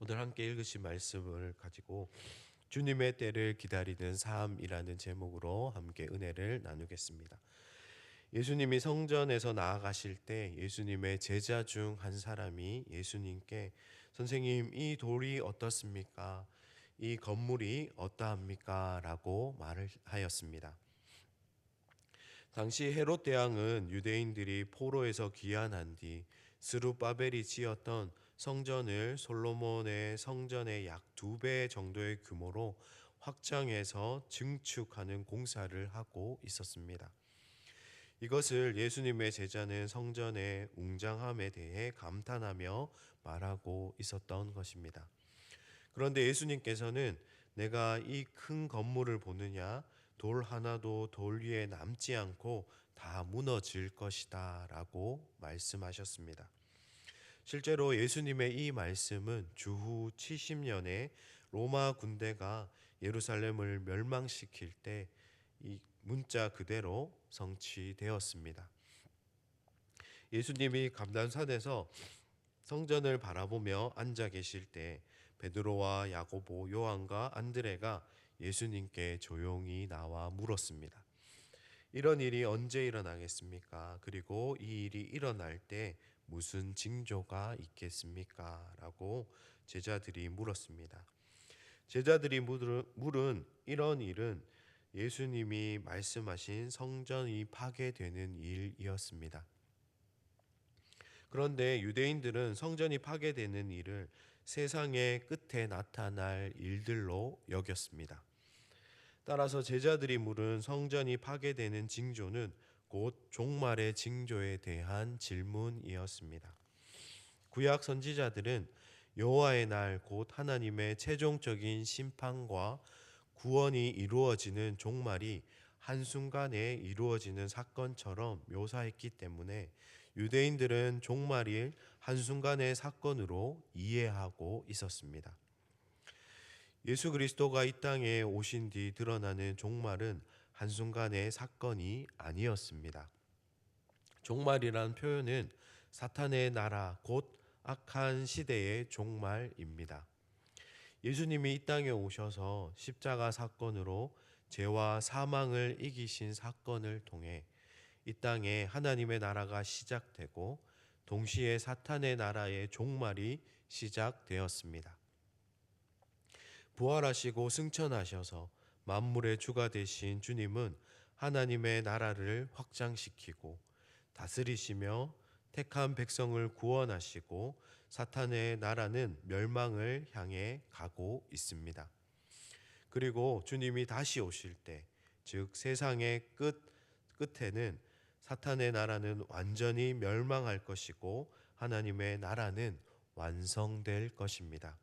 오늘 함께 읽으신 말씀을 가지고 주님의 때를 기다리는 삶이라는 제목으로 함께 은혜를 나누겠습니다. 예수님이 성전에서 나아가실 때 예수님의 제자 중 한 사람이 예수님께 선생님, 이 돌이 어떻습니까? 이 건물이 어떠합니까? 라고 말을 하였습니다. 당시 헤롯 대왕은 유대인들이 포로에서 귀환한 뒤 스룹바벨이 지었던 성전을 솔로몬의 성전의 약 2배 정도의 규모로 확장해서 증축하는 공사를 하고 있었습니다. 이것을 예수님의 제자는 성전의 웅장함에 대해 감탄하며 말하고 있었던 것입니다. 그런데 예수님께서는 내가 이 큰 건물을 보느냐? 돌 하나도 돌 위에 남지 않고 다 무너질 것이다 라고 말씀하셨습니다. 실제로 예수님의 이 말씀은 주후 70년에 로마 군대가 예루살렘을 멸망시킬 때 이 문자 그대로 성취되었습니다. 예수님이 감람산에서 성전을 바라보며 앉아 계실 때 베드로와 야고보, 요한과 안드레가 예수님께 조용히 나와 물었습니다. 이런 일이 언제 일어나겠습니까? 그리고 이 일이 일어날 때 무슨 징조가 있겠습니까? 라고 제자들이 물었습니다. 제자들이 물은 이런 일은 예수님이 말씀하신 성전이 파괴되는 일이었습니다. 그런데 유대인들은 성전이 파괴되는 일을 세상의 끝에 나타날 일들로 여겼습니다. 따라서 제자들이 물은 성전이 파괴되는 징조는 곧 종말의 징조에 대한 질문이었습니다. 구약 선지자들은 여호와의 날 곧 하나님의 최종적인 심판과 구원이 이루어지는 종말이 한순간에 이루어지는 사건처럼 묘사했기 때문에 유대인들은 종말을 한순간의 사건으로 이해하고 있었습니다. 예수 그리스도가 이 땅에 오신 뒤 드러나는 종말은 한순간의 사건이 아니었습니다. 종말이란 표현은 사탄의 나라 곧 악한 시대의 종말입니다. 예수님이 이 땅에 오셔서 십자가 사건으로 죄와 사망을 이기신 사건을 통해 이 땅에 하나님의 나라가 시작되고 동시에 사탄의 나라의 종말이 시작되었습니다. 부활하시고 승천하셔서 만물의 주가 되신 주님은 하나님의 나라를 확장시키고 다스리시며 택한 백성을 구원하시고 사탄의 나라는 멸망을 향해 가고 있습니다. 그리고 주님이 다시 오실 때, 즉 세상의 끝에는 사탄의 나라는 완전히 멸망할 것이고 하나님의 나라는 완성될 것입니다.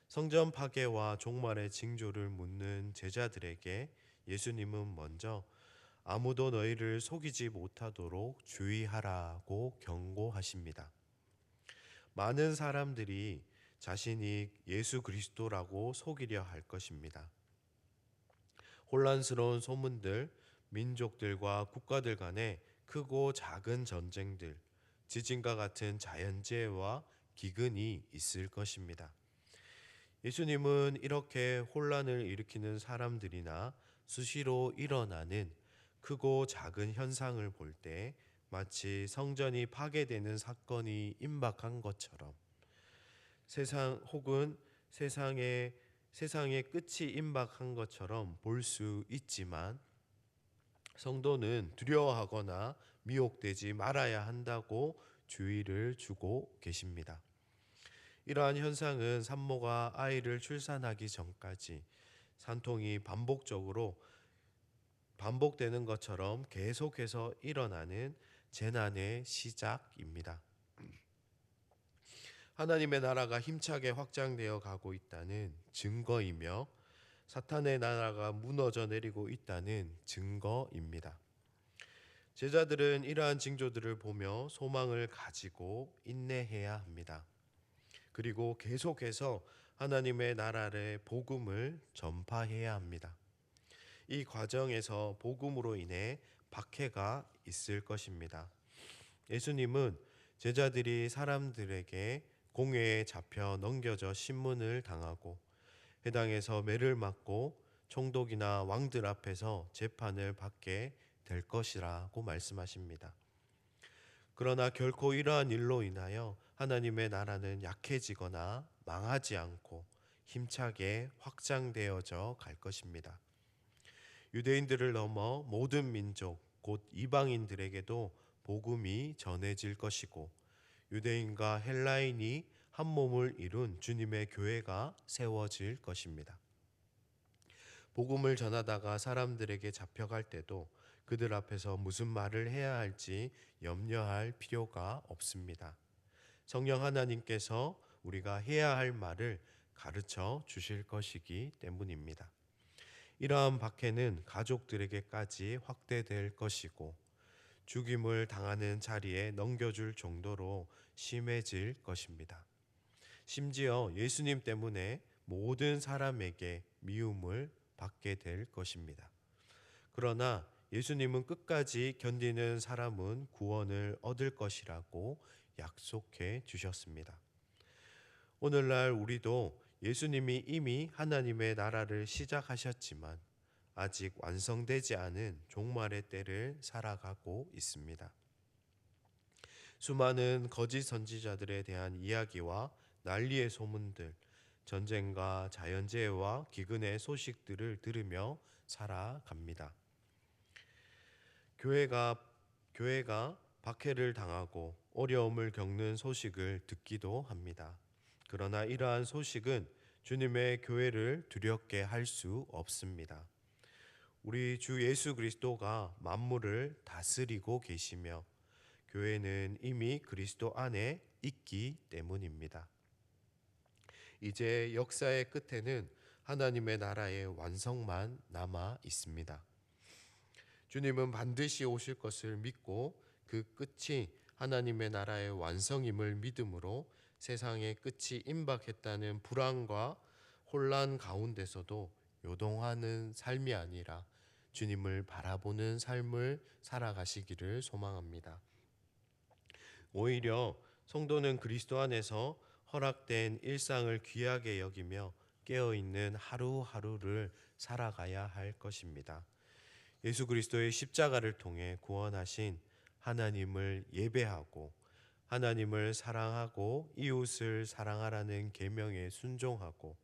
성전 파괴와 종말의 징조를 묻는 제자들에게 예수님은 먼저 아무도 너희를 속이지 못하도록 주의하라고 경고하십니다. 많은 사람들이 자신이 예수 그리스도라고 속이려 할 것입니다. 혼란스러운 소문들, 민족들과 국가들 간의 크고 작은 전쟁들, 지진과 같은 자연재해와 기근이 있을 것입니다. 예수님은 이렇게 혼란을 일으키는 사람들이나 수시로 일어나는 크고 작은 현상을 볼 때 마치 성전이 파괴되는 사건이 임박한 것처럼 세상 혹은 세상의 끝이 임박한 것처럼 볼 수 있지만 성도는 두려워하거나 미혹되지 말아야 한다고 주의를 주고 계십니다. 이러한 현상은 산모가 아이를 출산하기 전까지 산통이 반복되는 것처럼 계속해서 일어나는 재난의 시작입니다. 하나님의 나라가 힘차게 확장되어 가고 있다는 증거이며 사탄의 나라가 무너져 내리고 있다는 증거입니다. 제자들은 이러한 징조들을 보며 소망을 가지고 인내해야 합니다. 그리고 계속해서 하나님의 나라의 복음을 전파해야 합니다. 이 과정에서 복음으로 인해 박해가 있을 것입니다. 예수님은 제자들이 사람들에게 공회에 잡혀 넘겨져 신문을 당하고 회당에서 매를 맞고 총독이나 왕들 앞에서 재판을 받게 될 것이라고 말씀하십니다. 그러나 결코 이러한 일로 인하여 하나님의 나라는 약해지거나 망하지 않고 힘차게 확장되어져 갈 것입니다. 유대인들을 넘어 모든 민족, 곧 이방인들에게도 복음이 전해질 것이고 유대인과 헬라인이 한 몸을 이룬 주님의 교회가 세워질 것입니다. 복음을 전하다가 사람들에게 잡혀갈 때도 그들 앞에서 무슨 말을 해야 할지 염려할 필요가 없습니다. 성령 하나님께서 우리가 해야 할 말을 가르쳐 주실 것이기 때문입니다. 이러한 박해는 가족들에게까지 확대될 것이고 죽임을 당하는 자리에 넘겨줄 정도로 심해질 것입니다. 심지어 예수님 때문에 모든 사람에게 미움을 받게 될 것입니다. 그러나 예수님은 끝까지 견디는 사람은 구원을 얻을 것이라고 약속해 주셨습니다. 오늘날 우리도 예수님이 이미 하나님의 나라를 시작하셨지만 아직 완성되지 않은 종말의 때를 살아가고 있습니다. 수많은 거짓 선지자들에 대한 이야기와 난리의 소문들, 전쟁과 자연재해와 기근의 소식들을 들으며 살아갑니다. 교회가 박해를 당하고 어려움을 겪는 소식을 듣기도 합니다. 그러나 이러한 소식은 주님의 교회를 두렵게 할 수 없습니다. 우리 주 예수 그리스도가 만물을 다스리고 계시며 교회는 이미 그리스도 안에 있기 때문입니다. 이제 역사의 끝에는 하나님의 나라의 완성만 남아 있습니다. 주님은 반드시 오실 것을 믿고 그 끝이 하나님의 나라의 완성임을 믿음으로 세상의 끝이 임박했다는 불안과 혼란 가운데서도 요동하는 삶이 아니라 주님을 바라보는 삶을 살아가시기를 소망합니다. 오히려 성도는 그리스도 안에서 허락된 일상을 귀하게 여기며 깨어있는 하루하루를 살아가야 할 것입니다. 예수 그리스도의 십자가를 통해 구원하신 하나님을 예배하고 하나님을 사랑하고 이웃을 사랑하라는 계명에 순종하고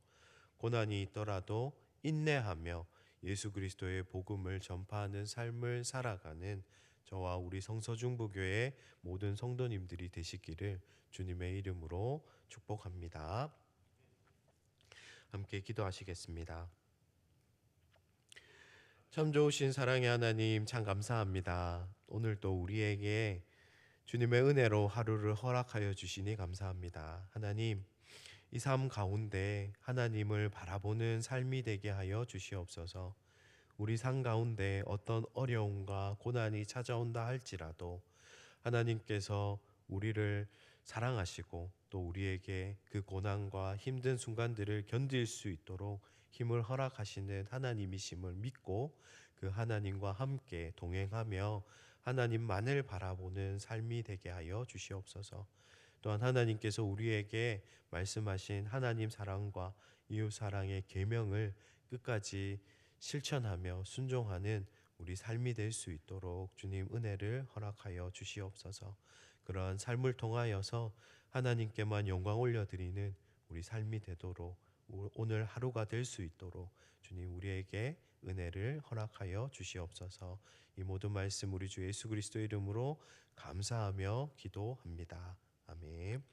고난이 있더라도 인내하며 예수 그리스도의 복음을 전파하는 삶을 살아가는 저와 우리 성서중부교회 모든 성도님들이 되시기를 주님의 이름으로 축복합니다. 함께 기도하시겠습니다. 참 좋으신 사랑의 하나님, 참 감사합니다. 오늘도 우리에게 주님의 은혜로 하루를 허락하여 주시니 감사합니다. 하나님, 이 삶 가운데 하나님을 바라보는 삶이 되게 하여 주시옵소서. 우리 삶 가운데 어떤 어려움과 고난이 찾아온다 할지라도 하나님께서 우리를 사랑하시고 또 우리에게 그 고난과 힘든 순간들을 견딜 수 있도록 힘을 허락하시는 하나님이심을 믿고 그 하나님과 함께 동행하며 하나님만을 바라보는 삶이 되게 하여 주시옵소서. 또한 하나님께서 우리에게 말씀하신 하나님 사랑과 이웃 사랑의 계명을 끝까지 실천하며 순종하는 우리 삶이 될 수 있도록 주님 은혜를 허락하여 주시옵소서. 그러한 삶을 통하여서 하나님께만 영광 올려드리는 우리 삶이 되도록 오늘 하루가 될 수 있도록 주님 우리에게 은혜를 허락하여 주시옵소서. 이 모든 말씀 우리 주 예수 그리스도 이름으로 감사하며 기도합니다. 아멘.